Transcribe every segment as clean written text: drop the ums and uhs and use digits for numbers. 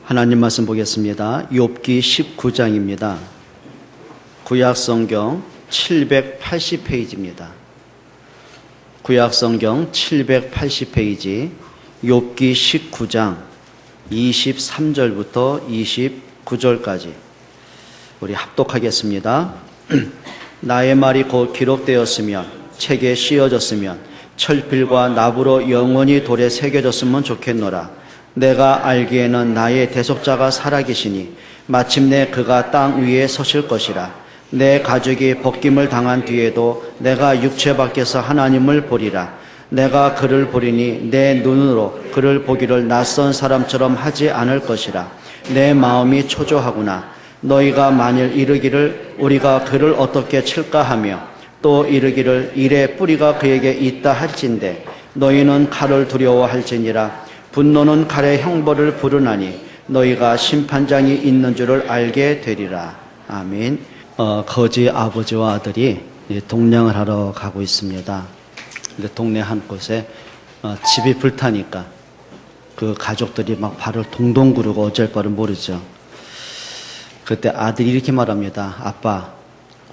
하나님 말씀 보겠습니다. 욥기 19장입니다. 구약성경 780페이지입니다. 구약성경 780페이지 욥기 19장 23절부터 29절까지 우리 합독하겠습니다. 나의 말이 곧 기록되었으면 책에 씌어졌으면 철필과 납으로 영원히 돌에 새겨졌으면 좋겠노라. 내가 알기에는 나의 대속자가 살아계시니 마침내 그가 땅 위에 서실 것이라. 내 가족이 벗김을 당한 뒤에도 내가 육체 밖에서 하나님을 보리라. 내가 그를 보리니 내 눈으로 그를 보기를 낯선 사람처럼 하지 않을 것이라. 내 마음이 초조하구나. 너희가 만일 이르기를 우리가 그를 어떻게 칠까 하며 또 이르기를 이래 뿌리가 그에게 있다 할진대 너희는 칼을 두려워할지니라. 분노는 칼의 형벌을 부르나니 너희가 심판장이 있는 줄을 알게 되리라. 아멘. 거지 아버지와 아들이 동냥을 하러 가고 있습니다. 근데 동네 한 곳에 집이 불타니까 그 가족들이 막 발을 동동 구르고 어쩔 바를 모르죠. 그때 아들이 이렇게 말합니다. 아빠,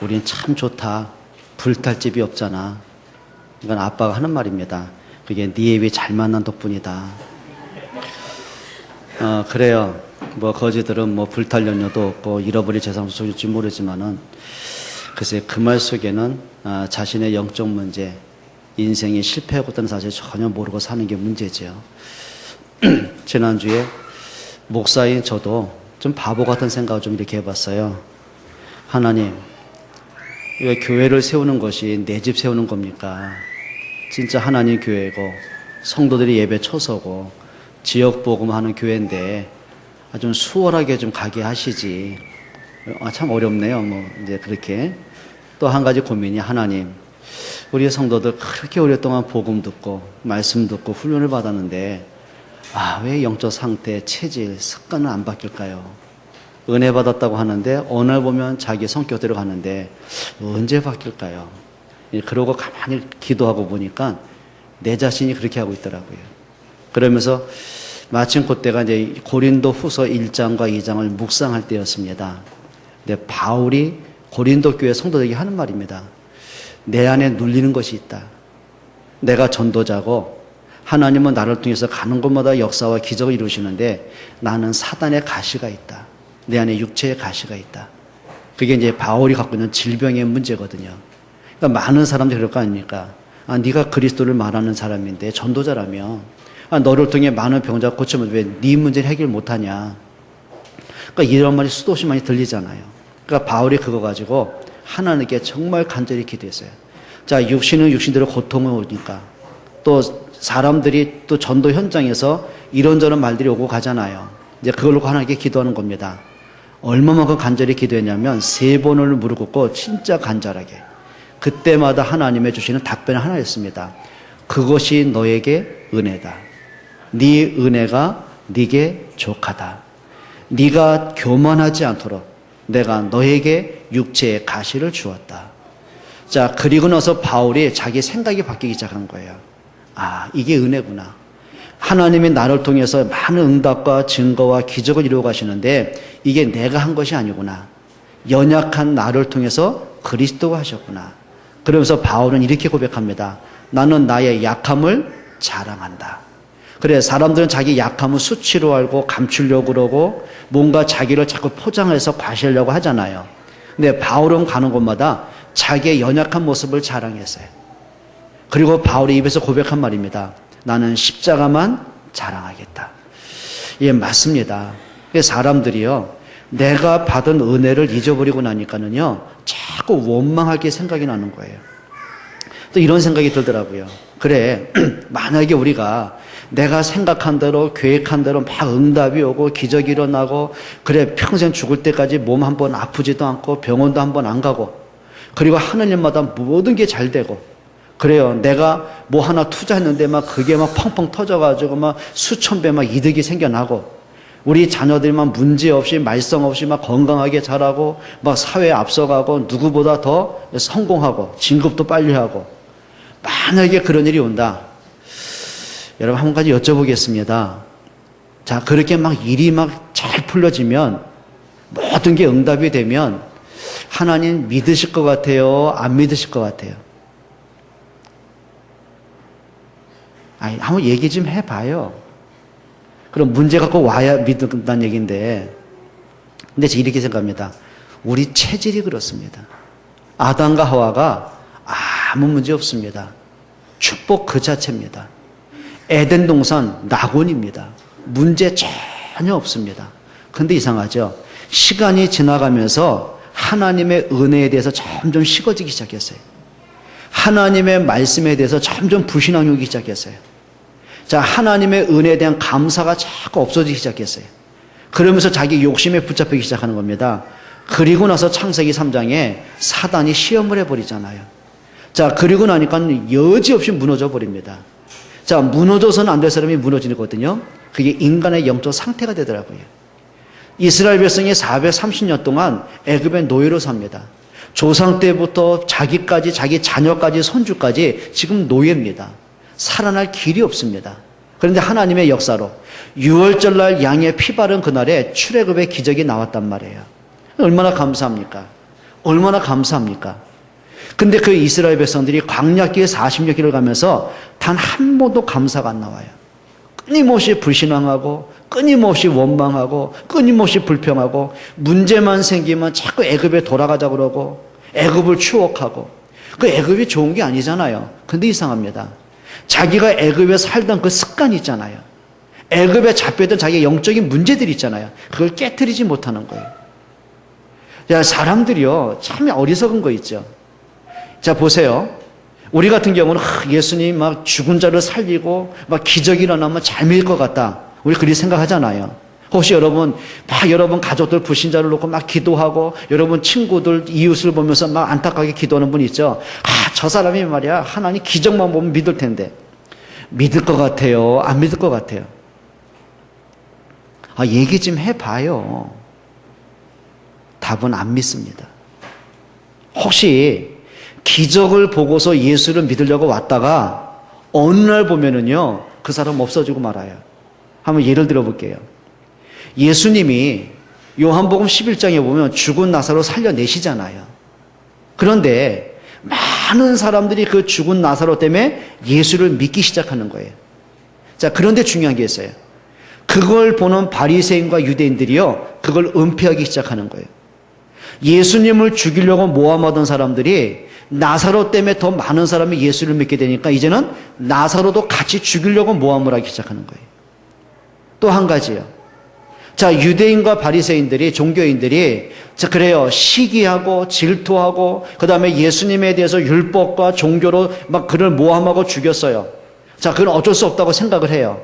우린 참 좋다. 불탈 집이 없잖아. 이건 아빠가 하는 말입니다. 그게 네 애비 잘 만난 덕분이다. 그래요. 뭐 거지들은 뭐 불탈 연료도 없고 잃어버릴 재산도 소유할지 모르지만은 글쎄 그 말 속에는 자신의 영적 문제, 인생이 실패하고 있다는 사실 전혀 모르고 사는 게 문제죠. 지난주에 목사인 저도 좀 바보 같은 생각을 좀 이렇게 해봤어요. 하나님, 왜 교회를 세우는 것이 내 집 세우는 겁니까? 진짜 하나님 교회고 성도들이 예배 쳐서고 지역 복음하는 교회인데 좀 수월하게 좀 가게 하시지. 참 어렵네요. 뭐 이제 그렇게 또 한 가지 고민이 하나님, 우리 성도들 그렇게 오랫동안 복음 듣고 말씀 듣고 훈련을 받았는데 왜 영적 상태, 체질, 습관은 안 바뀔까요? 은혜 받았다고 하는데 어느 날 보면 자기 성격대로 가는데 언제 바뀔까요? 그러고 가만히 기도하고 보니까 내 자신이 그렇게 하고 있더라고요. 그러면서 마침 그때가 이제 고린도 후서 1장과 2장을 묵상할 때였습니다. 근데 바울이 고린도 교회 성도들에게 하는 말입니다. 내 안에 눌리는 것이 있다. 내가 전도자고 하나님은 나를 통해서 가는 곳마다 역사와 기적을 이루시는데 나는 사단의 가시가 있다. 내 안에 육체의 가시가 있다. 그게 이제 바울이 갖고 있는 질병의 문제거든요. 그러니까 많은 사람들이 그럴 거 아닙니까? 네가 그리스도를 말하는 사람인데 전도자라며 너를 통해 많은 병자가 고치면 왜 네 문제를 해결 못하냐. 그러니까 이런 말이 수도 없이 많이 들리잖아요. 그러니까 바울이 그거 가지고 하나님께 정말 간절히 기도했어요. 자, 육신은 육신대로 고통을 오니까 또 사람들이 또 전도 현장에서 이런저런 말들이 오고 가잖아요. 이제 그걸 놓고 하나님께 기도하는 겁니다. 얼마만큼 간절히 기도했냐면 3번을 무릎 꿇고 진짜 간절하게. 그때마다 하나님의 주시는 답변은 하나였습니다. 그것이 너에게 은혜다. 네 은혜가 네게 족하다. 네가 교만하지 않도록 내가 너에게 육체의 가시를 주었다. 자, 그리고 나서 바울이 자기 생각이 바뀌기 시작한 거예요. 이게 은혜구나. 하나님이 나를 통해서 많은 응답과 증거와 기적을 이루어 가시는데 이게 내가 한 것이 아니구나. 연약한 나를 통해서 그리스도가 하셨구나. 그러면서 바울은 이렇게 고백합니다. 나는 나의 약함을 자랑한다. 그래, 사람들은 자기 약함을 수치로 알고 감추려고 그러고 뭔가 자기를 자꾸 포장해서 과시하려고 하잖아요. 근데 바울은 가는 곳마다 자기의 연약한 모습을 자랑했어요. 그리고 바울이 입에서 고백한 말입니다. 나는 십자가만 자랑하겠다. 예, 맞습니다. 사람들이요, 내가 받은 은혜를 잊어버리고 나니까는요, 자꾸 원망하게 생각이 나는 거예요. 또 이런 생각이 들더라고요. 그래, 만약에 우리가 내가 생각한 대로 계획한 대로 막 응답이 오고 기적이 일어나고 그래 평생 죽을 때까지 몸 한 번 아프지도 않고 병원도 한 번 안 가고 그리고 하는 일마다 모든 게 잘 되고 그래요. 내가 뭐 하나 투자했는데 막 그게 막 펑펑 터져가지고 막 수천 배 막 이득이 생겨나고 우리 자녀들만 문제 없이 말썽 없이 막 건강하게 자라고 막 사회에 앞서가고 누구보다 더 성공하고 진급도 빨리 하고 만약에 그런 일이 온다. 여러분 한 가지 여쭤보겠습니다. 자, 그렇게 막 일이 막 잘 잘 풀려지면, 모든 게 응답이 되면 하나님 믿으실 것 같아요? 안 믿으실 것 같아요? 아니, 한번 얘기 좀 해봐요. 그럼 문제 갖고 와야 믿는다는 얘기인데, 근데 제가 이렇게 생각합니다. 우리 체질이 그렇습니다. 아담과 하와가 아무 문제 없습니다. 축복 그 자체입니다. 에덴 동산 낙원입니다. 문제 전혀 없습니다. 근데 이상하죠? 시간이 지나가면서 하나님의 은혜에 대해서 점점 식어지기 시작했어요. 하나님의 말씀에 대해서 점점 불신앙이 오기 시작했어요. 자, 하나님의 은혜에 대한 감사가 자꾸 없어지기 시작했어요. 그러면서 자기 욕심에 붙잡히기 시작하는 겁니다. 그리고 나서 창세기 3장에 사단이 시험을 해버리잖아요. 자, 그리고 나니까 여지없이 무너져 버립니다. 자, 무너져서는 안 될 사람이 무너지거든요. 그게 인간의 영적 상태가 되더라고요. 이스라엘 백성이 430년 동안 애굽의 노예로 삽니다. 조상 때부터 자기까지, 자기 자녀까지, 손주까지 지금 노예입니다. 살아날 길이 없습니다. 그런데 하나님의 역사로 6월절 날 양의 피 바른 그날에 출애굽의 기적이 나왔단 말이에요. 얼마나 감사합니까? 얼마나 감사합니까? 근데 그 이스라엘 백성들이 광야길에 40여 길을 가면서 단 한 번도 감사가 안 나와요. 끊임없이 불신앙하고 끊임없이 원망하고 끊임없이 불평하고 문제만 생기면 자꾸 애굽에 돌아가자 그러고 애굽을 추억하고 그 애굽이 좋은 게 아니잖아요. 근데 이상합니다. 자기가 애굽에 살던 그 습관이 있잖아요. 애굽에 잡혀있던 자기의 영적인 문제들이 있잖아요. 그걸 깨트리지 못하는 거예요. 야, 사람들이요 참 어리석은 거 있죠. 자, 보세요. 우리 같은 경우는 예수님 막 죽은 자를 살리고 막 기적이 일어나면 잘 믿을 것 같다. 우리 그렇게 생각하잖아요. 혹시 여러분 가족들 불신자를 놓고 막 기도하고 여러분 친구들 이웃을 보면서 막 안타깝게 기도하는 분 있죠. 저 사람이 말이야 하나님 기적만 보면 믿을 텐데. 믿을 것 같아요? 안 믿을 것 같아요? 얘기 좀 해봐요. 답은 안 믿습니다. 혹시 기적을 보고서 예수를 믿으려고 왔다가 어느 날 보면은요 그 사람 없어지고 말아요. 한번 예를 들어 볼게요. 예수님이 요한복음 11장에 보면 죽은 나사로 살려내시잖아요. 그런데 많은 사람들이 그 죽은 나사로 때문에 예수를 믿기 시작하는 거예요. 자, 그런데 중요한 게 있어요. 그걸 보는 바리새인과 유대인들이요 그걸 은폐하기 시작하는 거예요. 예수님을 죽이려고 모함하던 사람들이 나사로 때문에 더 많은 사람이 예수를 믿게 되니까 이제는 나사로도 같이 죽이려고 모함을 하기 시작하는 거예요. 또 한 가지요. 자, 유대인과 바리새인들이, 종교인들이, 자, 그래요. 시기하고 질투하고, 그 다음에 예수님에 대해서 율법과 종교로 막 그를 모함하고 죽였어요. 자, 그건 어쩔 수 없다고 생각을 해요.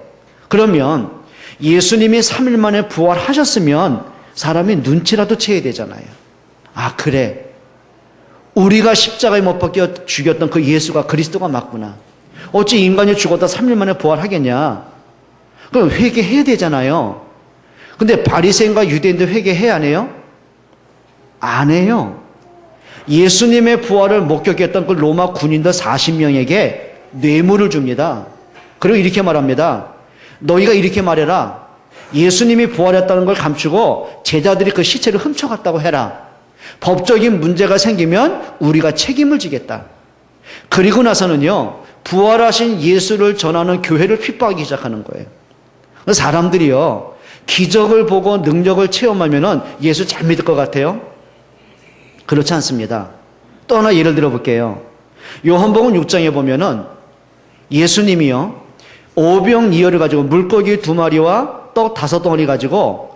그러면 예수님이 3일 만에 부활하셨으면 사람이 눈치라도 채야 되잖아요. 그래. 우리가 십자가에 못 박혀 죽였던 그 예수가 그리스도가 맞구나. 어찌 인간이 죽었다 3일 만에 부활하겠냐. 그럼 회개해야 되잖아요. 근데 바리새인과 유대인들 회개해야 안 해요? 안 해요. 예수님의 부활을 목격했던 그 로마 군인들 40명에게 뇌물을 줍니다. 그리고 이렇게 말합니다. 너희가 이렇게 말해라. 예수님이 부활했다는 걸 감추고 제자들이 그 시체를 훔쳐갔다고 해라. 법적인 문제가 생기면 우리가 책임을 지겠다. 그리고 나서는요, 부활하신 예수를 전하는 교회를 핍박하기 시작하는 거예요. 사람들이요, 기적을 보고 능력을 체험하면은 예수 잘 믿을 것 같아요? 그렇지 않습니다. 또 하나 예를 들어 볼게요. 요한복음 6장에 보면은 예수님이요, 오병이어를 가지고 물고기 2마리와 떡 5덩어리 가지고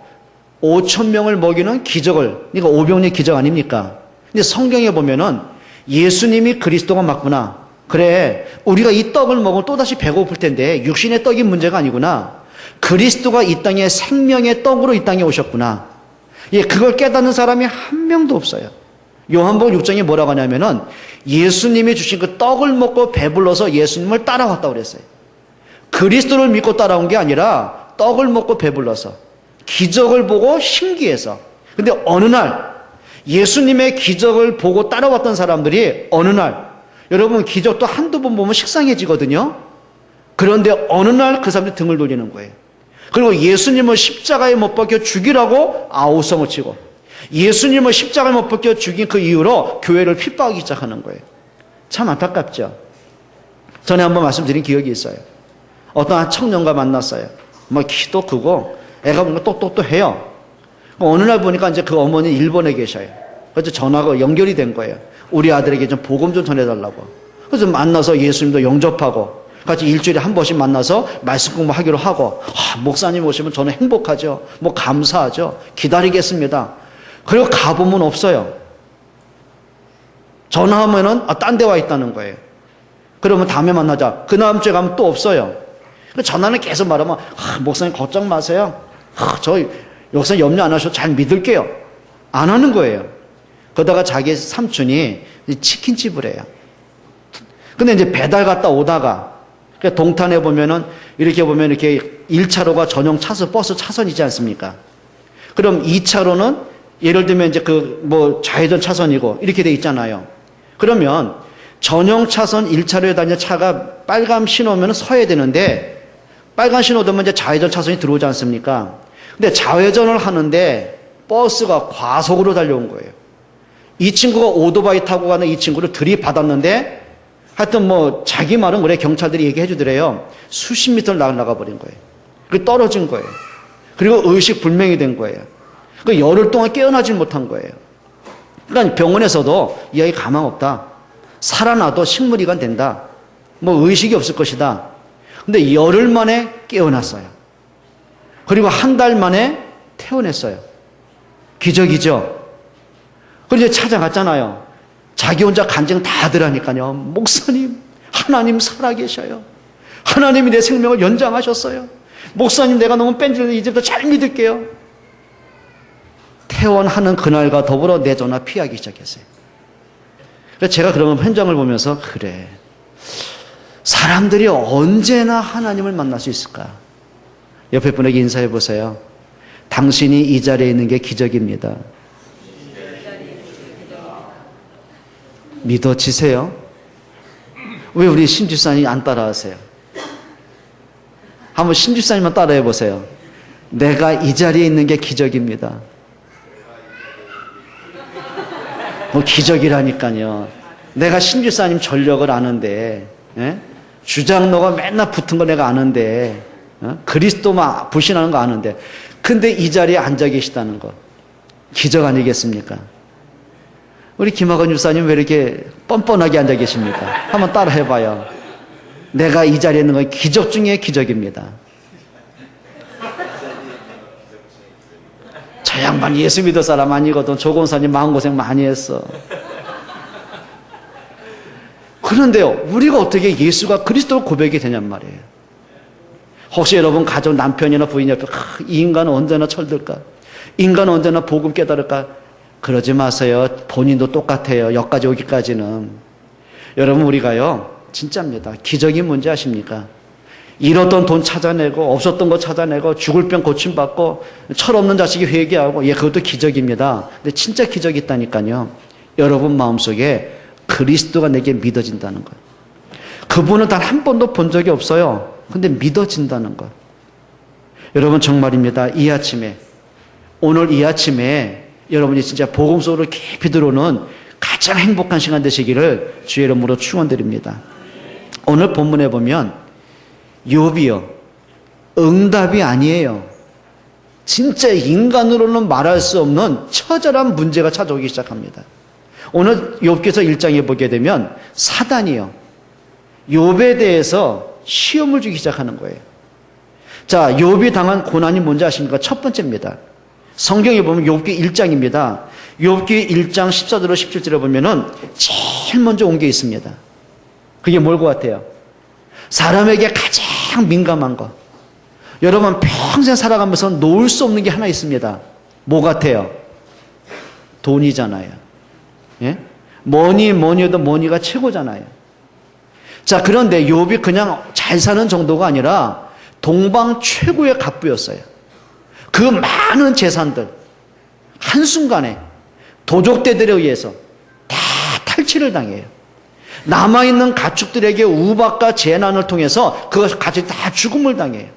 5,000명을 먹이는 기적을, 그러니까 오병이어 기적 아닙니까? 근데 성경에 보면은 예수님이 그리스도가 맞구나. 그래, 우리가 이 떡을 먹으면 또다시 배고플 텐데 육신의 떡이 문제가 아니구나. 그리스도가 이 땅에 생명의 떡으로 이 땅에 오셨구나. 예, 그걸 깨닫는 사람이 한 명도 없어요. 요한복음 6장에 뭐라고 하냐면은 예수님이 주신 그 떡을 먹고 배불러서 예수님을 따라왔다고 그랬어요. 그리스도를 믿고 따라온 게 아니라 떡을 먹고 배불러서 기적을 보고 신기해서. 근데 어느 날 예수님의 기적을 보고 따라왔던 사람들이 어느 날, 여러분 기적도 한두 번 보면 식상해지거든요. 그런데 어느 날 그 사람들이 등을 돌리는 거예요. 그리고 예수님을 십자가에 못 박혀 죽이라고 아우성을 치고 예수님을 십자가에 못 박혀 죽인 그 이후로 교회를 핍박하기 시작하는 거예요. 참 안타깝죠. 전에 한번 말씀드린 기억이 있어요. 어떤 한 청년과 만났어요. 뭐 키도 크고 애가 뭔가 똑똑해요. 어느 날 보니까 이제 그 어머니 일본에 계셔요. 그래서 전화가 연결이 된 거예요. 우리 아들에게 좀 복음 좀 전해달라고. 그래서 만나서 예수님도 영접하고 같이 일주일에 한 번씩 만나서 말씀 공부하기로 하고 목사님 오시면 저는 행복하죠. 뭐 감사하죠. 기다리겠습니다. 그리고 가보면 없어요. 전화하면은 딴 데 와 있다는 거예요. 그러면 다음에 만나자. 그 다음 주에 가면 또 없어요. 전화는 계속 말하면 목사님 걱정 마세요. 저 목사님 염려 안 하셔도 잘 믿을게요. 안 하는 거예요. 그러다가 자기 삼촌이 치킨집을 해요. 근데 이제 배달 갔다 오다가 동탄에 보면은 이렇게 보면 이렇게 1차로가 전용 차선 버스 차선이지 않습니까? 그럼 2차로는 예를 들면 이제 그 뭐 좌회전 차선이고 이렇게 돼 있잖아요. 그러면 전용 차선 1차로에 다니는 차가 빨간 신호면 서야 되는데 빨간 신호 되면 이제 좌회전 차선이 들어오지 않습니까? 근데 좌회전을 하는데 버스가 과속으로 달려온 거예요. 이 친구가 오토바이 타고 가는 이 친구를 들이받았는데 하여튼 뭐 자기 말은 그래 경찰들이 얘기해 주더래요. 수십 미터를 나가 버린 거예요. 그 떨어진 거예요. 그리고 의식 불명이 된 거예요. 그 열흘 동안 깨어나질 못한 거예요. 그러니까 병원에서도 이 아이 가망 없다. 살아나도 식물이관 된다. 뭐 의식이 없을 것이다. 근데 열흘 만에 깨어났어요. 그리고 한 달 만에 퇴원했어요. 기적이죠. 그리고 이제 찾아갔잖아요. 자기 혼자 간증 다 하더라니까요. 목사님, 하나님 살아계셔요. 하나님이 내 생명을 연장하셨어요. 목사님, 내가 너무 뺀질는데 이제부터 잘 믿을게요. 퇴원하는 그날과 더불어 내 전화 피하기 시작했어요. 그래서 제가 그런 현장을 보면서 그래, 사람들이 언제나 하나님을 만날 수 있을까? 옆에 분에게 인사해 보세요. 당신이 이 자리에 있는 게 기적입니다. 믿어지세요? 왜 우리 신집사님 안 따라하세요? 한번 신집사님만 따라해 보세요. 내가 이 자리에 있는 게 기적입니다. 뭐 기적이라니까요. 내가 신집사님 전력을 아는데, 예? 주장로가 맨날 붙은 거 내가 아는데, 그리스도만 불신하는 거 아는데, 근데 이 자리에 앉아 계시다는 거 기적 아니겠습니까? 우리 김학원 집사님 왜 이렇게 뻔뻔하게 앉아 계십니까? 한번 따라 해봐요. 내가 이 자리에 있는 건 기적 중에 기적입니다. 저 양반 예수 믿을 사람 아니거든. 조건사님 마음고생 많이 했어. 그런데요, 우리가 어떻게 예수가 그리스도 고백이 되냔 말이에요. 혹시 여러분 가족 남편이나 부인 옆에 이 인간은 언제나 철들까? 인간은 언제나 복음 깨달을까? 그러지 마세요. 본인도 똑같아요. 여기까지 오기까지는. 여러분 우리가요, 진짜입니다. 기적이 뭔지 아십니까? 잃었던 돈 찾아내고 없었던 거 찾아내고 죽을 병 고침받고 철없는 자식이 회개하고 그것도 기적입니다. 근데 진짜 기적이 있다니까요. 여러분 마음속에 그리스도가 내게 믿어진다는 것. 그분은 단 한 번도 본 적이 없어요. 근데 믿어진다는 것. 여러분 정말입니다. 이 아침에, 오늘 이 아침에 여러분이 진짜 복음 속으로 깊이 들어오는 가장 행복한 시간 되시기를 주의 이름으로 축원드립니다. 오늘 본문에 보면 욥이요, 응답이 아니에요. 진짜 인간으로는 말할 수 없는 처절한 문제가 찾아오기 시작합니다. 오늘 욥기서 1장에 보게 되면 사단이요, 욥에 대해서 시험을 주기 시작하는 거예요. 자, 욥이 당한 고난이 뭔지 아십니까? 첫 번째입니다. 성경에 보면 욥기 1장입니다. 욥기 1장 14절로 17절에 보면은 제일 먼저 온 게 있습니다. 그게 뭘 것 같아요? 사람에게 가장 민감한 것. 여러분 평생 살아가면서 놓을 수 없는 게 하나 있습니다. 뭐 같아요? 돈이잖아요. 예? 뭐니 해도 머니가 최고잖아요. 자, 그런데 욥이 그냥 잘 사는 정도가 아니라 동방 최고의 갑부였어요. 그 많은 재산들 한순간에 도적대들에 의해서 다 탈취를 당해요. 남아있는 가축들에게 우박과 재난을 통해서 그 가축이 다 죽음을 당해요.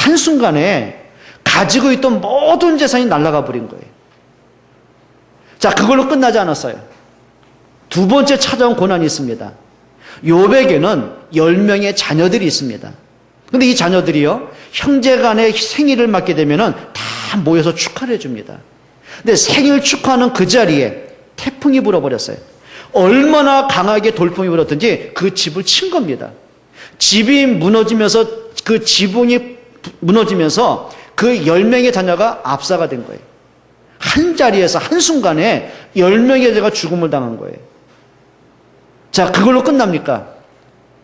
한순간에 가지고 있던 모든 재산이 날아가 버린 거예요. 자, 그걸로 끝나지 않았어요. 두 번째 찾아온 고난이 있습니다. 욥에게는 10명의 자녀들이 있습니다. 근데 이 자녀들이요, 형제간의 생일을 맞게 되면은 다 모여서 축하를 해줍니다. 근데 생일 축하하는 그 자리에 태풍이 불어버렸어요. 얼마나 강하게 돌풍이 불었든지 그 집을 친 겁니다. 집이 무너지면서, 그 지붕이 무너지면서 그 10명의 자녀가 압사가 된 거예요. 한 자리에서 한순간에 10명의 자녀가 죽음을 당한 거예요. 자, 그걸로 끝납니까?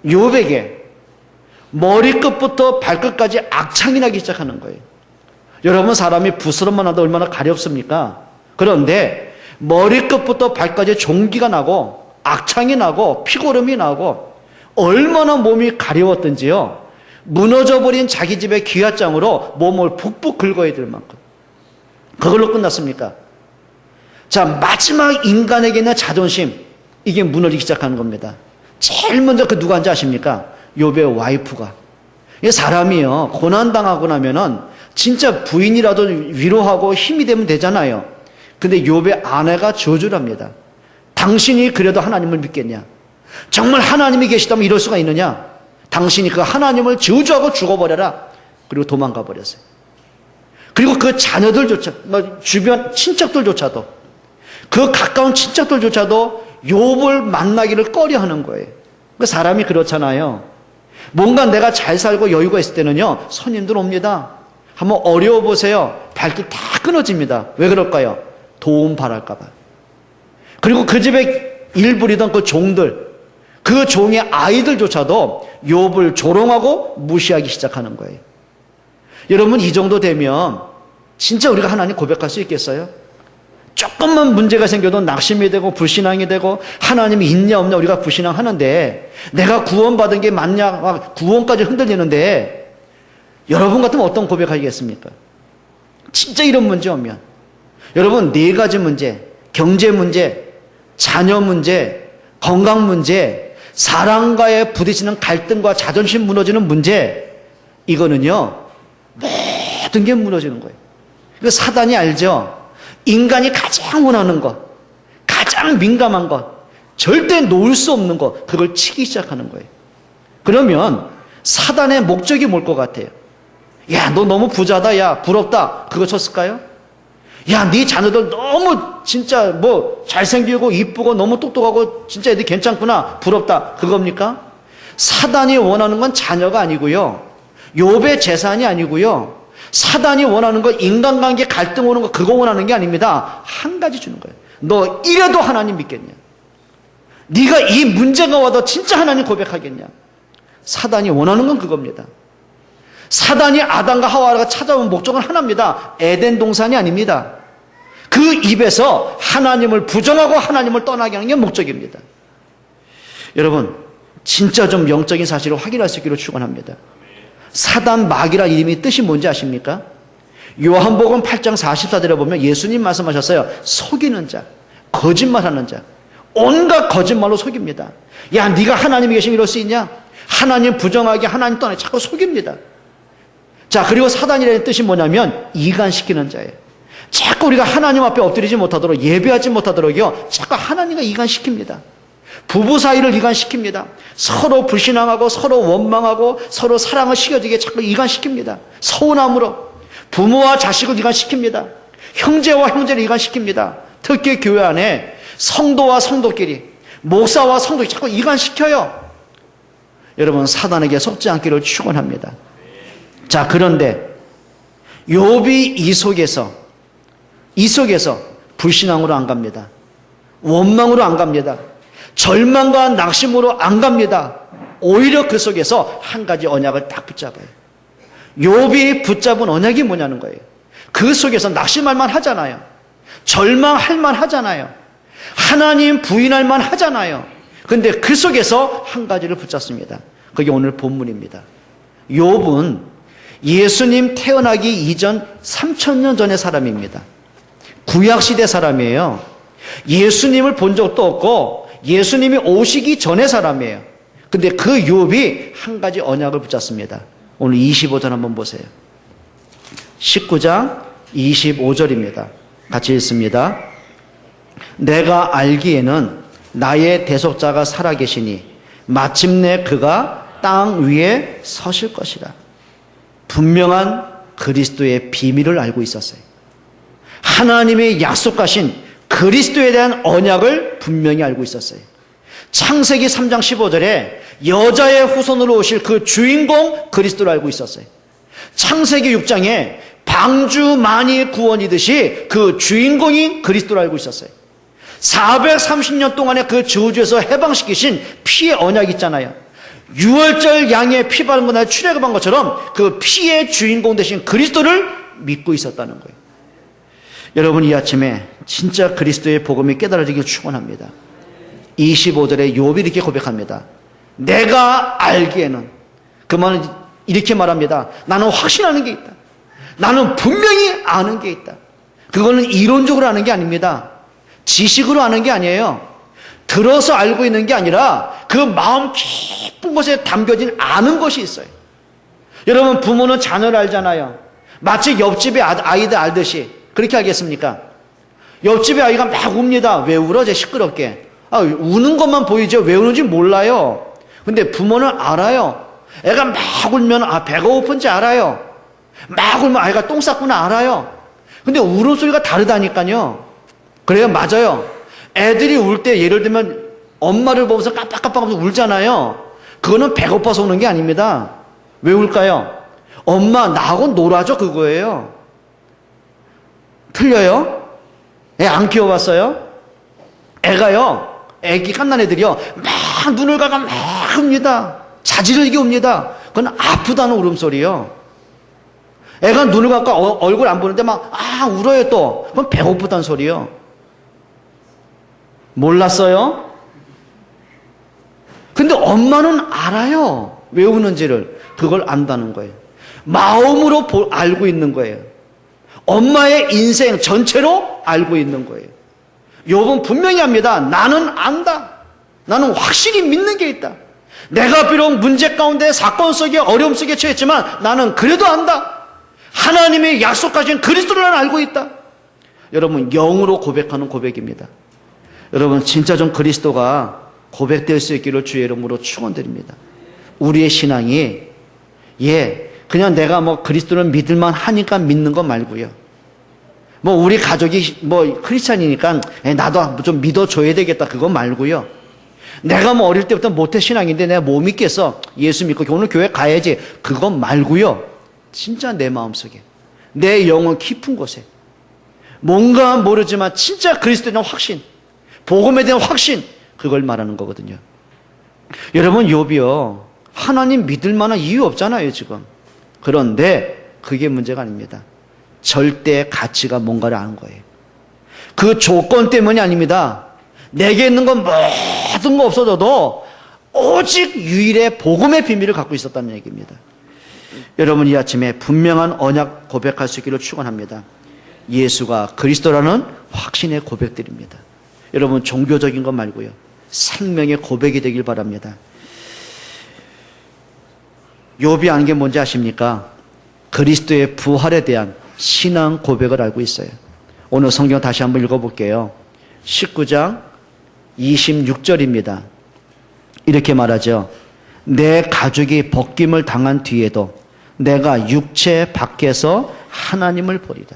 욥에게 머리끝부터 발끝까지 악창이 나기 시작하는 거예요. 여러분, 사람이 부스럼만 하도 얼마나 가렵습니까? 그런데 머리끝부터 발까지 종기가 나고 악창이 나고 피고름이 나고 얼마나 몸이 가려웠던지요, 무너져버린 자기 집의 기와장으로 몸을 푹푹 긁어야 될 만큼. 그걸로 끝났습니까? 자, 마지막 인간에게 있는 자존심, 이게 무너지기 시작하는 겁니다. 제일 먼저 그 누구인지 아십니까? 욥의 와이프가. 이 사람이요, 고난당하고 나면은 진짜 부인이라도 위로하고 힘이 되면 되잖아요. 근데 욥의 아내가 저주를 합니다. 당신이 그래도 하나님을 믿겠냐? 정말 하나님이 계시다면 이럴 수가 있느냐? 당신이 그 하나님을 저주하고 죽어버려라. 그리고 도망가 버렸어요. 그리고 그 자녀들조차, 주변 친척들조차도, 그 가까운 친척들조차도 욥을 만나기를 꺼려하는 거예요. 그 사람이 그렇잖아요. 뭔가 내가 잘 살고 여유가 있을 때는요, 손님들 옵니다. 한번 어려워 보세요. 발길 다 끊어집니다. 왜 그럴까요? 도움 바랄까 봐. 그리고 그 집에 일 부리던 그 종들, 그 종의 아이들조차도 욥을 조롱하고 무시하기 시작하는 거예요. 여러분, 이 정도 되면 진짜 우리가 하나님 고백할 수 있겠어요? 조금만 문제가 생겨도 낙심이 되고 불신앙이 되고 하나님이 있냐 없냐 우리가 불신앙하는데, 내가 구원받은 게 맞냐, 구원까지 흔들리는데, 여러분 같으면 어떤 고백하겠습니까? 진짜 이런 문제 오면, 여러분, 4가지 문제, 경제 문제, 자녀 문제, 건강 문제, 사랑과의 부딪히는 갈등과 자존심 무너지는 문제, 이거는요, 모든 게 무너지는 거예요. 이거 사단이 알죠? 인간이 가장 원하는 것, 가장 민감한 것, 절대 놓을 수 없는 것, 그걸 치기 시작하는 거예요. 그러면 사단의 목적이 뭘 것 같아요? 야, 너 너무 부자다, 야, 부럽다, 그거 쳤을까요? 야, 네 자녀들 너무 진짜 뭐 잘생기고 이쁘고 너무 똑똑하고 진짜 애들 괜찮구나, 부럽다, 그겁니까? 사단이 원하는 건 자녀가 아니고요, 욥의 재산이 아니고요, 사단이 원하는 건 인간관계 갈등 오는 거, 그거 원하는 게 아닙니다. 한 가지 주는 거예요. 너 이래도 하나님 믿겠냐? 네가 이 문제가 와도 진짜 하나님 고백하겠냐? 사단이 원하는 건 그겁니다. 사단이 아담과 하와가 찾아온 목적은 하나입니다. 에덴 동산이 아닙니다. 그 입에서 하나님을 부정하고 하나님을 떠나게 하는 게 목적입니다. 여러분, 진짜 좀 영적인 사실을 확인할 수 있기를 축원합니다. 사단 마귀라는 이름이 뜻이 뭔지 아십니까? 요한복음 8장 44절에 보면 예수님 말씀하셨어요. 속이는 자, 거짓말하는 자, 온갖 거짓말로 속입니다. 야, 네가 하나님이 계시면 이럴 수 있냐? 하나님 부정하게, 하나님 떠나게 자꾸 속입니다. 자, 그리고 사단이라는 뜻이 뭐냐면 이간시키는 자예요. 자꾸 우리가 하나님 앞에 엎드리지 못하도록, 예배하지 못하도록요, 자꾸 하나님과 이간시킵니다. 부부 사이를 이간시킵니다. 서로 불신앙하고 서로 원망하고 서로 사랑을 식어지게 자꾸 이간시킵니다. 서운함으로 부모와 자식을 이간시킵니다. 형제와 형제를 이간시킵니다. 특히 교회 안에 성도와 성도끼리, 목사와 성도끼리 자꾸 이간시켜요. 여러분, 사단에게 속지 않기를 축원합니다. 자, 그런데 욥이 이 속에서 불신앙으로 안 갑니다. 원망으로 안 갑니다. 절망과 낙심으로 안 갑니다. 오히려 그 속에서 한 가지 언약을 딱 붙잡아요. 욥이 붙잡은 언약이 뭐냐는 거예요. 그 속에서 낙심할 만 하잖아요. 절망할 만 하잖아요. 하나님 부인할 만 하잖아요. 그런데 그 속에서 한 가지를 붙잡습니다. 그게 오늘 본문입니다. 욥은 예수님 태어나기 이전 3000년 전의 사람입니다. 구약시대 사람이에요. 예수님을 본 적도 없고 예수님이 오시기 전의 사람이에요. 근데 그 욥이 한 가지 언약을 붙잡습니다. 오늘 25절 한번 보세요. 19장 25절입니다. 같이 읽습니다. 내가 알기에는 나의 대속자가 살아계시니 마침내 그가 땅 위에 서실 것이라. 분명한 그리스도의 비밀을 알고 있었어요. 하나님의 약속하신 그리스도에 대한 언약을 분명히 알고 있었어요. 창세기 3장 15절에 여자의 후손으로 오실 그 주인공 그리스도를 알고 있었어요. 창세기 6장에 방주만이 구원이듯이 그 주인공인 그리스도를 알고 있었어요. 430년 동안의 그 저주에서 해방시키신 피의 언약이 있잖아요. 6월절 양의 피 바른 것날 출애굽한 것처럼 그 피의 주인공 되신 그리스도를 믿고 있었다는 거예요. 여러분, 이 아침에 진짜 그리스도의 복음이 깨달아지길 축원합니다. 25절에 욥이 이렇게 고백합니다. 내가 알기에는, 그 말은 이렇게 말합니다. 나는 확신하는 게 있다. 나는 분명히 아는 게 있다. 그거는 이론적으로 아는 게 아닙니다. 지식으로 아는 게 아니에요. 들어서 알고 있는 게 아니라 그 마음 깊은 곳에 담겨진 아는 것이 있어요. 여러분, 부모는 자녀를 알잖아요. 마치 옆집의 아이들 알듯이. 그렇게 알겠습니까? 옆집의 아이가 막 웁니다. 왜 울어? 쟤 시끄럽게. 우는 것만 보이죠. 왜 우는지 몰라요. 근데 부모는 알아요. 애가 막 울면 배가 고픈지 알아요. 막 울면 아이가 똥 쌌구나 알아요. 근데 울음소리가 다르다니까요. 그래요, 맞아요. 애들이 울 때 예를 들면 엄마를 보면서 깜빡깜빡하면서 울잖아요. 그거는 배고파서 우는 게 아닙니다. 왜 울까요? 엄마 나하고 놀아줘, 그거예요. 틀려요? 애 안 키워봤어요? 애가요, 애기 갓난 애들이요, 막 눈을 감아 막 웁니다. 자지르게 웁니다. 그건 아프다는 울음소리요. 애가 눈을 감고 얼굴 안 보는데 막 울어요 또. 그건 배고프다는 소리요. 몰랐어요? 근데 엄마는 알아요. 왜 우는지를. 그걸 안다는 거예요. 마음으로 알고 있는 거예요. 엄마의 인생 전체로 알고 있는 거예요. 욥은 분명히 합니다. 나는 안다. 나는 확실히 믿는 게 있다. 내가 비록 문제 가운데 사건 속에 어려움 속에 처했지만 나는 그래도 안다. 하나님의 약속하신 그리스도를 나는 알고 있다. 여러분, 영으로 고백하는 고백입니다. 여러분, 진짜 좀 그리스도가 고백될 수 있기를 주의 이름으로 축원드립니다. 우리의 신앙이 그냥 내가 그리스도를 믿을만 하니까 믿는 거 말고요. 우리 가족이 크리스찬이니까 나도 좀 믿어줘야 되겠다, 그거 말고요. 내가 어릴 때부터 모태신앙인데 내가 못 믿겠어. 예수 믿고 오늘 교회 가야지. 그거 말고요. 진짜 내 마음속에, 내 영혼 깊은 곳에 뭔가 모르지만 진짜 그리스도에 대한 확신, 복음에 대한 확신, 그걸 말하는 거거든요. 여러분, 욥이요, 하나님 믿을 만한 이유 없잖아요, 지금. 그런데 그게 문제가 아닙니다. 절대 가치가 뭔가를 아는 거예요. 그 조건 때문이 아닙니다. 내게 있는 건 모든 거 없어져도 오직 유일의 복음의 비밀을 갖고 있었다는 얘기입니다. 여러분, 이 아침에 분명한 언약 고백할 수 있기를 축원합니다. 예수가 그리스도라는 확신의 고백들입니다. 여러분, 종교적인 것 말고요, 생명의 고백이 되길 바랍니다. 욥이 아는 게 뭔지 아십니까? 그리스도의 부활에 대한 신앙 고백을 알고 있어요. 오늘 성경 다시 한번 읽어볼게요. 19장 26절입니다. 이렇게 말하죠. 내 가죽이 벗김을 당한 뒤에도 내가 육체 밖에서 하나님을 보리다.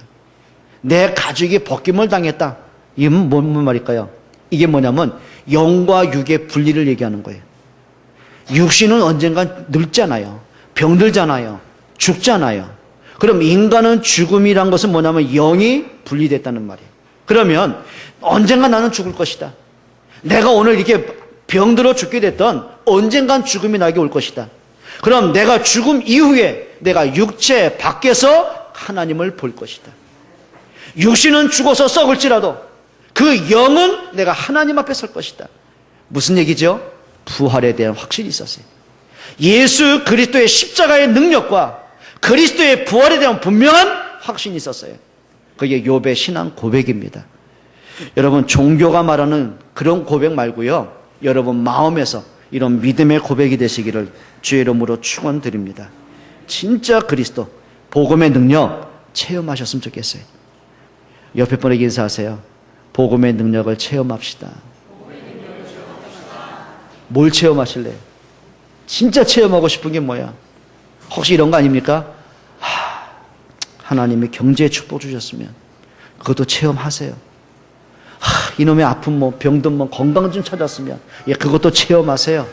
내 가죽이 벗김을 당했다. 이건 뭔 말일까요? 이게 뭐냐면 영과 육의 분리를 얘기하는 거예요. 육신은 언젠간 늙잖아요. 병들잖아요. 죽잖아요. 그럼 인간은 죽음이란 것은 뭐냐면 영이 분리됐다는 말이에요. 그러면 언젠가 나는 죽을 것이다. 내가 오늘 이렇게 병들어 죽게 됐던 언젠간 죽음이 나에게 올 것이다. 그럼 내가 죽음 이후에 내가 육체 밖에서 하나님을 볼 것이다. 육신은 죽어서 썩을지라도 그 영은 내가 하나님 앞에 설 것이다. 무슨 얘기죠? 부활에 대한 확신이 있었어요. 예수 그리스도의 십자가의 능력과 그리스도의 부활에 대한 분명한 확신이 있었어요. 그게 욥의 신앙 고백입니다. 여러분, 종교가 말하는 그런 고백 말고요, 여러분 마음에서 이런 믿음의 고백이 되시기를 주의 이름으로 축원드립니다. 진짜 그리스도, 복음의 능력, 체험하셨으면 좋겠어요. 옆에 분에게 인사하세요. 복음의 능력을 체험합시다. 뭘 체험하실래요? 진짜 체험하고 싶은 게 뭐야? 혹시 이런 거 아닙니까? 하나님이 경제의 축복 주셨으면 그것도 체험하세요. 이놈의 아픔 병든 건강 좀 찾았으면 그것도 체험하세요.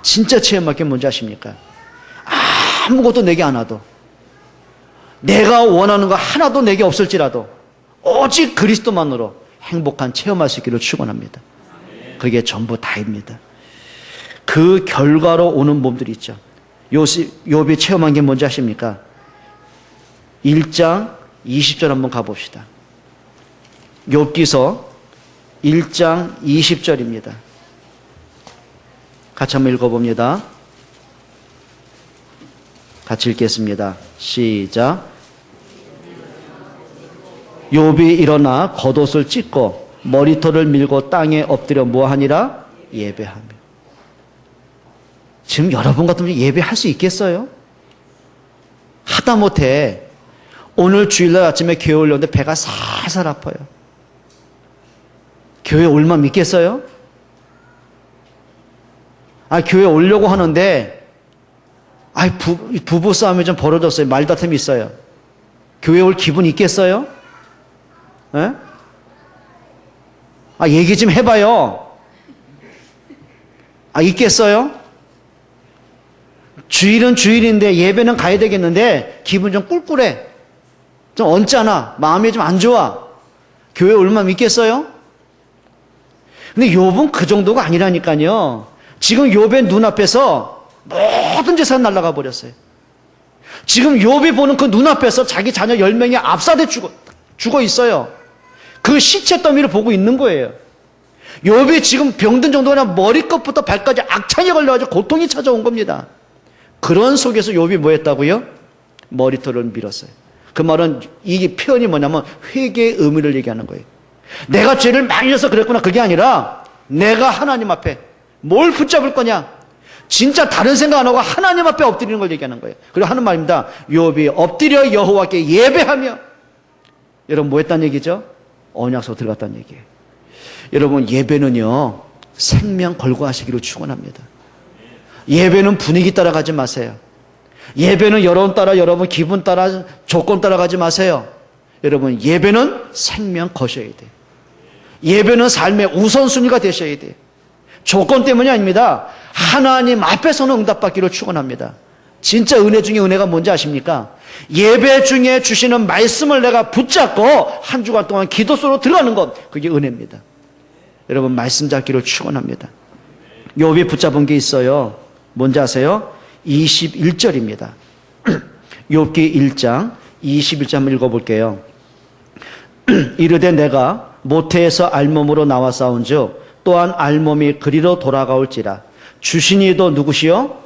진짜 체험할 게 뭔지 아십니까? 아무것도 내게 안 와도, 내가 원하는 거 하나도 내게 없을지라도 오직 그리스도만으로 행복한 체험할 수 있기를 축원합니다. 그게 전부 다입니다. 그 결과로 오는 몸들이 있죠. 욥이 체험한 게 뭔지 아십니까? 1장 20절 한번 가봅시다. 욥기서 1장 20절입니다. 같이 한번 읽어봅니다. 같이 읽겠습니다. 시작. 욥이 일어나 겉옷을 찢고 머리털을 밀고 땅에 엎드려 뭐하니라? 예배하며. 지금 여러분 같으면 예배할 수 있겠어요? 하다못해 오늘 주일날 아침에 교회 올렸는데 배가 살살 아파요. 교회 올만 믿겠어요? 교회 오려고 하는데 부부 싸움이 좀 벌어졌어요. 말다툼이 있어요. 교회 올 기분 있겠어요? 에? 얘기 좀 해봐요. 있겠어요? 주일은 주일인데 예배는 가야 되겠는데 기분 좀 꿀꿀해. 좀 언짢아. 마음이 좀 안 좋아. 교회 올만 믿겠어요? 근데 욥은 그 정도가 아니라니까요. 지금 욥의 눈앞에서 모든 재산 날아가 버렸어요. 지금 욥이 보는 그 눈앞에서 자기 자녀 10명이 압사돼 죽어 있어요. 그 시체 더미를 보고 있는 거예요. 욥이 지금 병든 정도가 아니라 머리끝부터 발까지 악창이 걸려가지고 고통이 찾아온 겁니다. 그런 속에서 욥이 뭐 했다고요? 머리털을 밀었어요. 그 말은 이 표현이 뭐냐면 회개의 의미를 얘기하는 거예요. 내가 죄를 많이 해서 그랬구나, 그게 아니라 내가 하나님 앞에 뭘 붙잡을 거냐, 진짜 다른 생각 안 하고 하나님 앞에 엎드리는 걸 얘기하는 거예요. 그리고 하는 말입니다. 욥이 엎드려 여호와께 예배하며. 여러분 뭐 했다는 얘기죠? 언약서 들어갔다는 얘기예요. 여러분 예배는요 생명 걸고 하시기를 축원합니다. 예배는 분위기 따라가지 마세요. 예배는 여론 따라, 여러분 기분 따라, 조건 따라가지 마세요. 여러분 예배는 생명 거셔야 돼요. 예배는 삶의 우선순위가 되셔야 돼요. 조건 때문이 아닙니다. 하나님 앞에서는 응답받기를 축원합니다. 진짜 은혜 중에 은혜가 뭔지 아십니까? 예배 중에 주시는 말씀을 내가 붙잡고 한 주간 동안 기도 속으로 들어가는 것, 그게 은혜입니다. 여러분 말씀 잡기를 축원합니다. 욥이 붙잡은 게 있어요. 뭔지 아세요? 21절입니다. 욥기 1장 21절 한번 읽어볼게요. 이르되 내가 모태에서 알몸으로 나와 싸운즉 또한 알몸이 그리로 돌아가올지라. 주신 이도 누구시요?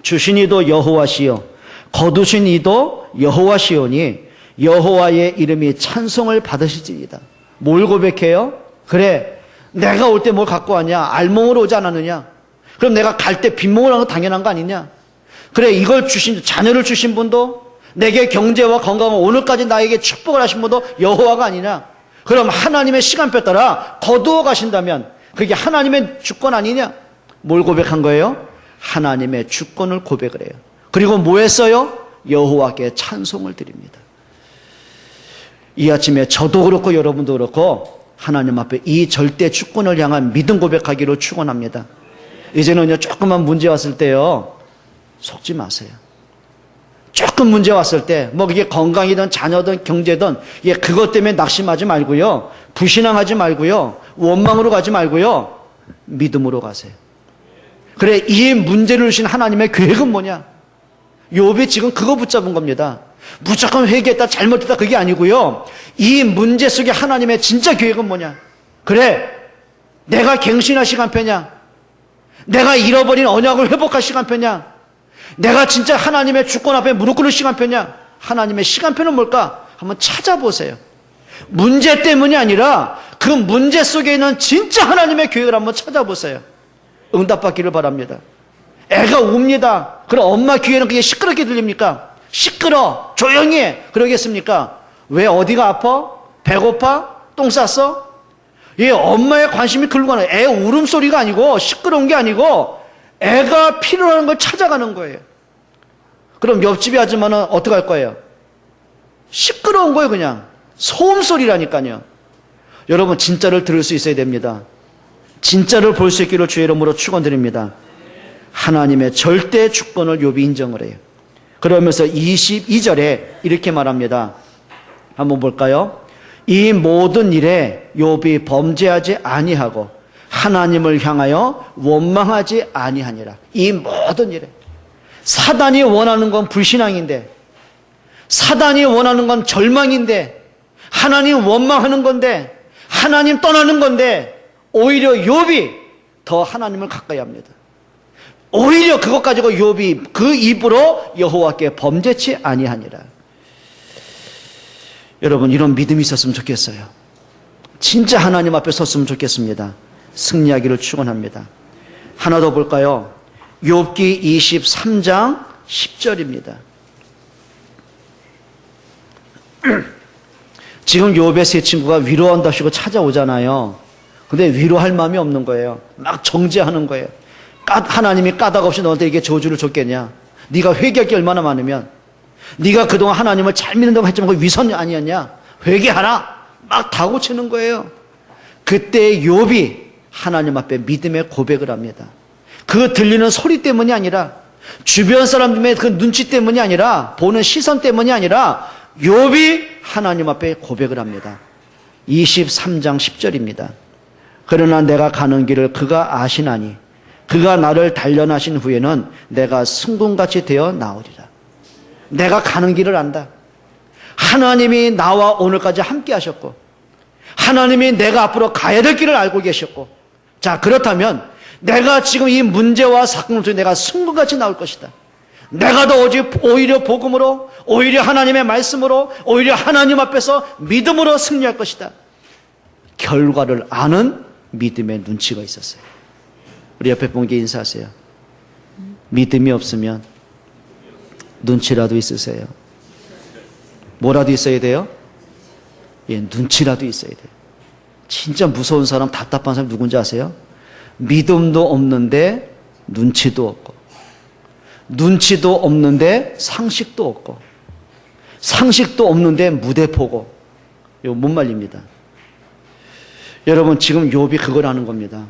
주신 이도 여호와시요 거두신 이도 여호와시오니 여호와의 이름이 찬송을 받으실지이다. 뭘 고백해요? 그래, 내가 올 때 뭘 갖고 왔냐? 알몸으로 오지 않았느냐? 그럼 내가 갈 때 빈몸으로 하는 거 당연한 거 아니냐? 그래, 이걸 주신, 자녀를 주신 분도, 내게 경제와 건강을 오늘까지 나에게 축복을 하신 분도 여호와가 아니냐? 그럼 하나님의 시간표에 따라 거두어 가신다면 그게 하나님의 주권 아니냐? 뭘 고백한 거예요? 하나님의 주권을 고백을 해요. 그리고 뭐 했어요? 여호와께 찬송을 드립니다. 이 아침에 저도 그렇고 여러분도 그렇고 하나님 앞에 이 절대 주권을 향한 믿음 고백하기로 축원합니다. 이제는요 조금만 문제 왔을 때요 속지 마세요. 조금 문제 왔을 때 뭐 그게 건강이든 자녀든 경제든 그것 때문에 낙심하지 말고요, 불신앙하지 말고요, 원망으로 가지 말고요, 믿음으로 가세요. 그래, 이 문제를 주신 하나님의 계획은 뭐냐? 욥이 지금 그거 붙잡은 겁니다. 무조건 회개했다, 잘못했다, 그게 아니고요, 이 문제 속에 하나님의 진짜 계획은 뭐냐? 그래, 내가 갱신할 시간표냐? 내가 잃어버린 언약을 회복할 시간표냐? 내가 진짜 하나님의 주권 앞에 무릎 꿇을 시간표냐? 하나님의 시간표는 뭘까? 한번 찾아보세요. 문제 때문이 아니라 그 문제 속에 있는 진짜 하나님의 계획을 한번 찾아보세요. 응답받기를 바랍니다. 애가 웁니다. 그럼 엄마 귀에는 그게 시끄럽게 들립니까? 시끄러, 조용히 해. 그러겠습니까? 왜 어디가 아파? 배고파? 똥 쌌어? 이 엄마의 관심이 글고 가는 애 울음소리가 아니고 시끄러운 게 아니고 애가 필요한 걸 찾아가는 거예요. 그럼 옆집의 아줌마는 어떻게 할 거예요? 시끄러운 거예요. 그냥 소음소리라니까요. 여러분 진짜를 들을 수 있어야 됩니다. 진짜를 볼 수 있기를 주의 이름으로 축원드립니다. 하나님의 절대 주권을 욥이 인정을 해요. 그러면서 22절에 이렇게 말합니다. 한번 볼까요? 이 모든 일에 욥이 범죄하지 아니하고 하나님을 향하여 원망하지 아니하니라. 이 모든 일에 사단이 원하는 건 불신앙인데, 사단이 원하는 건 절망인데, 하나님 원망하는 건데, 하나님 떠나는 건데, 오히려 욥이 더 하나님을 가까이 합니다. 오히려 그것 가지고 욥이 그 입으로 여호와께 범죄치 아니하니라. 여러분 이런 믿음이 있었으면 좋겠어요. 진짜 하나님 앞에 섰으면 좋겠습니다. 승리하기를 축원합니다. 하나 더 볼까요? 욥기 23장 10절입니다. 지금 욥의 세 친구가 위로한다시고 찾아오잖아요. 근데 위로할 마음이 없는 거예요. 막 정죄하는 거예요. 하나님이 까닭 없이 너한테 이게 저주를 줬겠냐? 네가 회개할 게 얼마나 많으면, 네가 그동안 하나님을 잘 믿는다고 했지만 그 위선이 아니었냐? 회개하라! 막 다고치는 거예요. 그때 욥이 하나님 앞에 믿음의 고백을 합니다. 그 들리는 소리 때문이 아니라, 주변 사람들의 그 눈치 때문이 아니라, 보는 시선 때문이 아니라 욥이 하나님 앞에 고백을 합니다. 23장 10절입니다. 그러나 내가 가는 길을 그가 아시나니 그가 나를 단련하신 후에는 내가 승군같이 되어 나오리라. 내가 가는 길을 안다. 하나님이 나와 오늘까지 함께 하셨고, 하나님이 내가 앞으로 가야 될 길을 알고 계셨고, 자 그렇다면 내가 지금 이 문제와 사건 속에 내가 승군같이 나올 것이다. 내가 더 오히려 복음으로, 오히려 하나님의 말씀으로, 오히려 하나님 앞에서 믿음으로 승리할 것이다. 결과를 아는 믿음의 눈치가 있었어요. 우리 옆에 분께 인사하세요. 믿음이 없으면 눈치라도 있으세요. 뭐라도 있어야 돼요? 예, 눈치라도 있어야 돼요. 진짜 무서운 사람, 답답한 사람 누군지 아세요? 믿음도 없는데 눈치도 없고, 눈치도 없는데 상식도 없고, 상식도 없는데 무대포고, 이거 못 말립니다. 여러분 지금 욥이 그걸 하는 겁니다.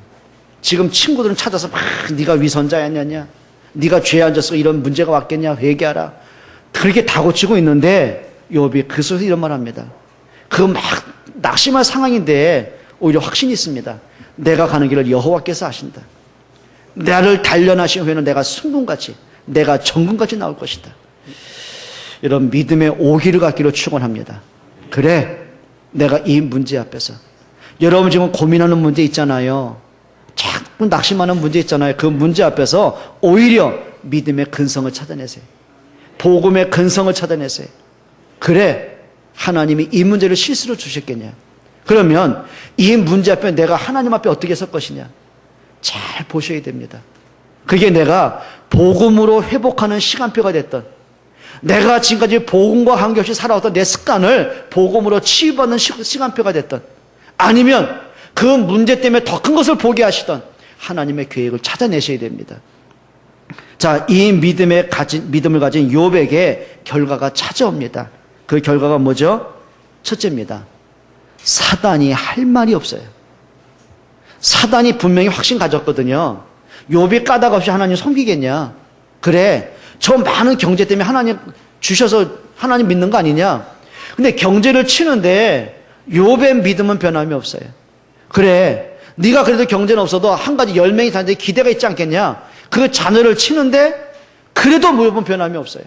지금 친구들은 찾아서 막 네가 위선자였냐, 네가 죄에 앉아서 이런 문제가 왔겠냐, 회개하라, 그렇게 다고치고 있는데 욥이 그 속에서 이런 말 합니다. 그 막 낙심할 상황인데 오히려 확신이 있습니다. 내가 가는 길을 여호와께서 하신다. 나를 단련하신 후에는 내가 승군같이, 내가 정군같이 나올 것이다. 이런 믿음의 오기를 갖기로 축원합니다. 그래, 내가 이 문제 앞에서, 여러분 지금 고민하는 문제 있잖아요. 자꾸 낙심하는 문제 있잖아요. 그 문제 앞에서 오히려 믿음의 근성을 찾아내세요. 복음의 근성을 찾아내세요. 그래, 하나님이 이 문제를 실수로 주셨겠냐? 그러면 이 문제 앞에 내가 하나님 앞에 어떻게 설 것이냐? 잘 보셔야 됩니다. 그게 내가 복음으로 회복하는 시간표가 됐던, 내가 지금까지 복음과 관계없이 살아왔던 내 습관을 복음으로 치유받는 시간표가 됐던, 아니면 그 문제 때문에 더 큰 것을 보게 하시던 하나님의 계획을 찾아내셔야 됩니다. 자, 이 믿음을 가진 욥에게 결과가 찾아옵니다. 그 결과가 뭐죠? 첫째입니다. 사단이 할 말이 없어요. 사단이 분명히 확신 가졌거든요. 욥이 까닭 없이 하나님 섬기겠냐? 그래, 저 많은 경제 때문에 하나님 주셔서 하나님 믿는 거 아니냐? 근데 경제를 치는데 욥의 믿음은 변함이 없어요. 그래, 네가 그래도 경제는 없어도 한 가지 10명이 사는데 기대가 있지 않겠냐? 그 자녀를 치는데 그래도 욥은 변함이 없어요.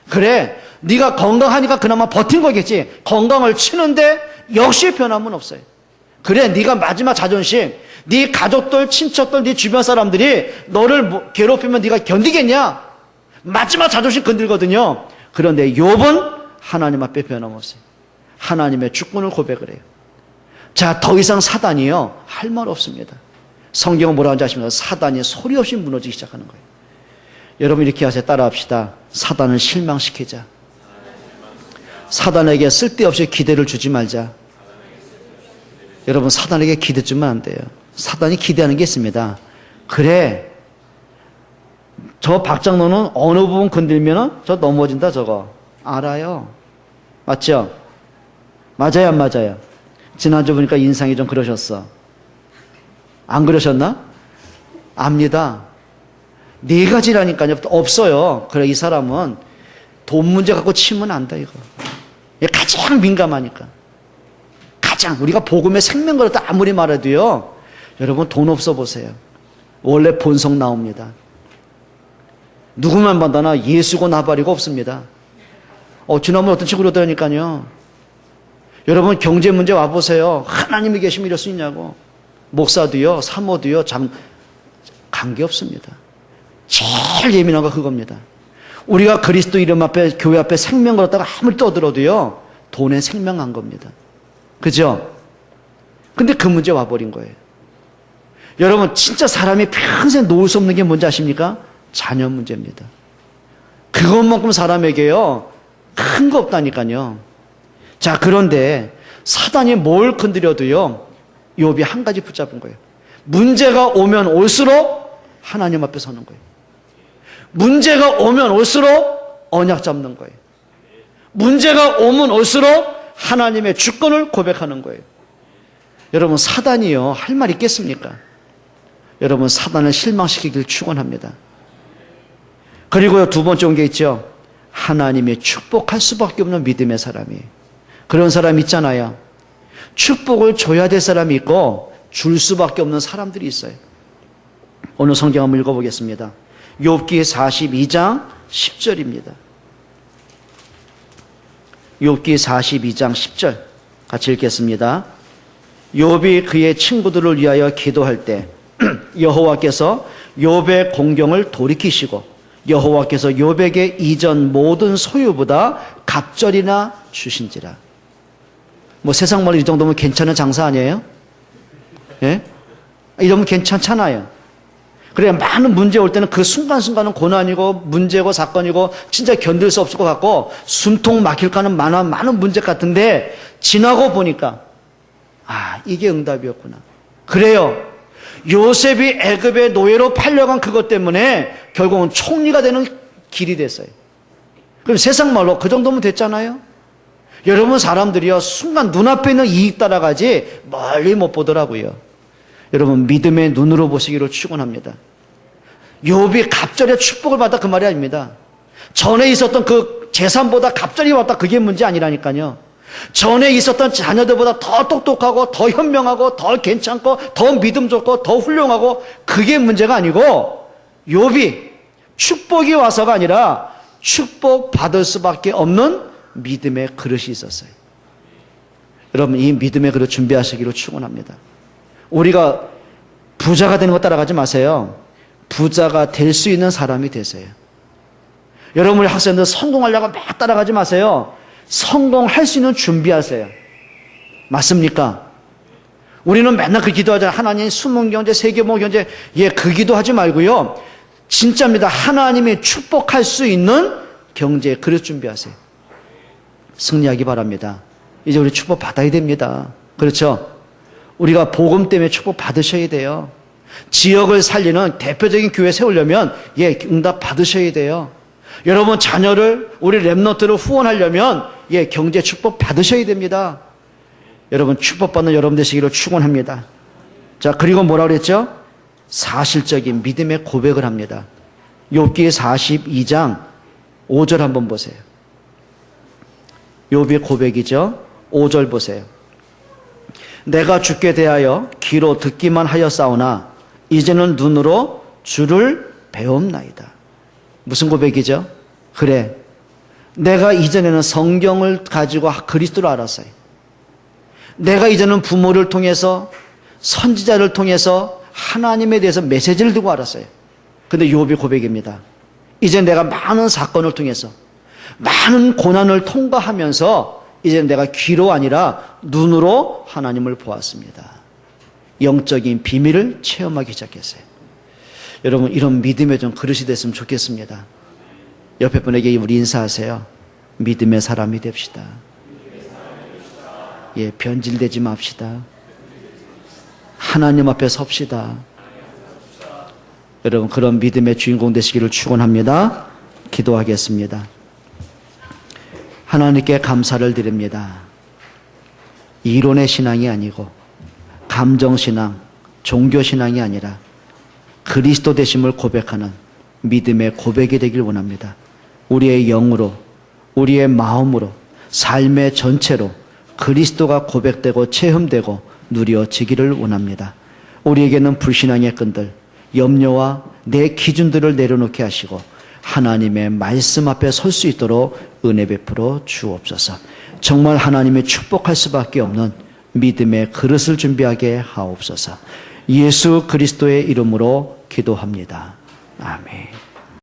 그래, 네가 건강하니까 그나마 버틴 거겠지. 건강을 치는데 역시 변함은 없어요. 그래, 네가 마지막 자존심, 네 가족들, 친척들, 네 주변 사람들이 너를 괴롭히면 네가 견디겠냐? 마지막 자존심 건들거든요. 그런데 욥은 하나님 앞에 변함없어요. 하나님의 주권을 고백을 해요. 자, 더 이상 사단이요 할 말 없습니다. 성경은 뭐라고 하는지 아십니까? 사단이 소리 없이 무너지기 시작하는 거예요. 여러분 이렇게 하세요. 따라합시다. 사단을 실망시키자. 사단에게 쓸데없이 기대를 주지 말자. 여러분, 사단에게 기대 주면 안 돼요. 사단이 기대하는 게 있습니다. 그래, 저 박장로는 어느 부분 건들면 저 넘어진다 저거. 알아요. 맞죠? 맞아요, 안 맞아요? 지난주 보니까 인상이 좀 그러셨어. 안 그러셨나? 압니다. 네 가지라니까요. 없어요. 그래, 이 사람은 돈 문제 갖고 치면 안 돼, 이거. 얘 가장 민감하니까. 가장, 우리가 복음의 생명 걸었다 아무리 말해도요, 여러분 돈 없어 보세요. 원래 본성 나옵니다. 누구만 만나나 예수고 나발이고 없습니다. 지난번에 어떤 친구로 그러더라니까요. 여러분 경제 문제 와보세요. 하나님이 계시면 이럴 수 있냐고. 목사도요, 사모도요, 관계없습니다. 제일 예민한 거 그겁니다. 우리가 그리스도 이름 앞에, 교회 앞에 생명 걸었다가 아무리 떠들어도요, 돈에 생명한 겁니다. 그죠? 근데 그 문제 와버린 거예요. 여러분, 진짜 사람이 평생 놓을 수 없는 게 뭔지 아십니까? 자녀 문제입니다. 그것만큼 사람에게요, 큰 거 없다니까요. 자, 그런데 사단이 뭘 건드려도요, 욥이 한 가지 붙잡은 거예요. 문제가 오면 올수록 하나님 앞에 서는 거예요. 문제가 오면 올수록 언약 잡는 거예요. 문제가 오면 올수록 하나님의 주권을 고백하는 거예요. 여러분, 사단이요, 할 말 있겠습니까? 여러분, 사단을 실망시키길 축원합니다. 그리고요, 두 번째 온 게 있죠. 하나님의 축복할 수밖에 없는 믿음의 사람이. 그런 사람 있잖아요. 축복을 줘야 될 사람이 있고 줄 수밖에 없는 사람들이 있어요. 오늘 성경 한번 읽어보겠습니다. 욥기 42장 10절입니다. 욥기 42장 10절 같이 읽겠습니다. 욥이 그의 친구들을 위하여 기도할 때 여호와께서 욥의 공경을 돌이키시고 여호와께서 욥에게 이전 모든 소유보다 갑절이나 주신지라. 뭐 세상 말로 이 정도면 괜찮은 장사 아니에요? 예? 이러면 괜찮잖아요. 그래, 많은 문제 올 때는 그 순간순간은 고난이고 문제고 사건이고 진짜 견딜 수 없을 것 같고 숨통 막힐까는 많은 문제 같은데 지나고 보니까 이게 응답이었구나. 그래요. 요셉이 애굽의 노예로 팔려간 그것 때문에 결국은 총리가 되는 길이 됐어요. 그럼 세상 말로 그 정도면 됐잖아요. 여러분, 사람들이요, 순간 눈앞에 있는 이익 따라가지 멀리 못 보더라고요. 여러분, 믿음의 눈으로 보시기를 축원합니다. 욥이 갑절의 축복을 받았다 그 말이 아닙니다. 전에 있었던 그 재산보다 갑절이 왔다 그게 문제 아니라니까요. 전에 있었던 자녀들보다 더 똑똑하고 더 현명하고 더 괜찮고 더 믿음 좋고 더 훌륭하고 그게 문제가 아니고 욥이 축복이 와서가 아니라 축복 받을 수밖에 없는 믿음의 그릇이 있었어요. 여러분, 이 믿음의 그릇 준비하시기로 축원합니다. 우리가 부자가 되는 거 따라가지 마세요. 부자가 될 수 있는 사람이 되세요. 여러분, 우리 학생들 성공하려고 막 따라가지 마세요. 성공할 수 있는 준비하세요. 맞습니까? 우리는 맨날 그 기도하잖아요. 하나님 숨은 경제, 세계모 경제. 그 기도하지 말고요. 진짜입니다. 하나님이 축복할 수 있는 경제 그릇 준비하세요. 승리하기 바랍니다. 이제 우리 축복 받아야 됩니다. 그렇죠? 우리가 복음 때문에 축복 받으셔야 돼요. 지역을 살리는 대표적인 교회 세우려면 응답 받으셔야 돼요. 여러분 자녀를, 우리 렘넌트를 후원하려면 경제 축복 받으셔야 됩니다. 여러분 축복받는 여러분 되시기를 축원합니다. 자, 그리고 뭐라 그랬죠? 사실적인 믿음의 고백을 합니다. 욥기 42장 5절 한번 보세요. 욥의 고백이죠. 5절 보세요. 내가 주께 대하여 귀로 듣기만 하였사오나 이제는 눈으로 주를 배움나이다. 무슨 고백이죠? 그래, 내가 이전에는 성경을 가지고 그리스도를 알았어요. 내가 이제는 부모를 통해서 선지자를 통해서 하나님에 대해서 메시지를 두고 알았어요. 근데 욥의 고백입니다. 이제 내가 많은 사건을 통해서 많은 고난을 통과하면서 이제 내가 귀로 아니라 눈으로 하나님을 보았습니다. 영적인 비밀을 체험하기 시작했어요. 여러분, 이런 믿음의 좀 그릇이 됐으면 좋겠습니다. 옆에 분에게 우리 인사하세요. 믿음의 사람이 됩시다. 예, 변질되지 맙시다. 하나님 앞에 섭시다. 여러분, 그런 믿음의 주인공 되시기를 축원합니다. 기도하겠습니다. 하나님께 감사를 드립니다. 이론의 신앙이 아니고 감정신앙, 종교신앙이 아니라 그리스도 되심을 고백하는 믿음의 고백이 되길 원합니다. 우리의 영으로, 우리의 마음으로, 삶의 전체로 그리스도가 고백되고 체험되고 누려지기를 원합니다. 우리에게는 불신앙의 끈들, 염려와 내 기준들을 내려놓게 하시고 하나님의 말씀 앞에 설 수 있도록 은혜 베풀어 주옵소서. 정말 하나님의 축복할 수밖에 없는 믿음의 그릇을 준비하게 하옵소서. 예수 그리스도의 이름으로 기도합니다. 아멘.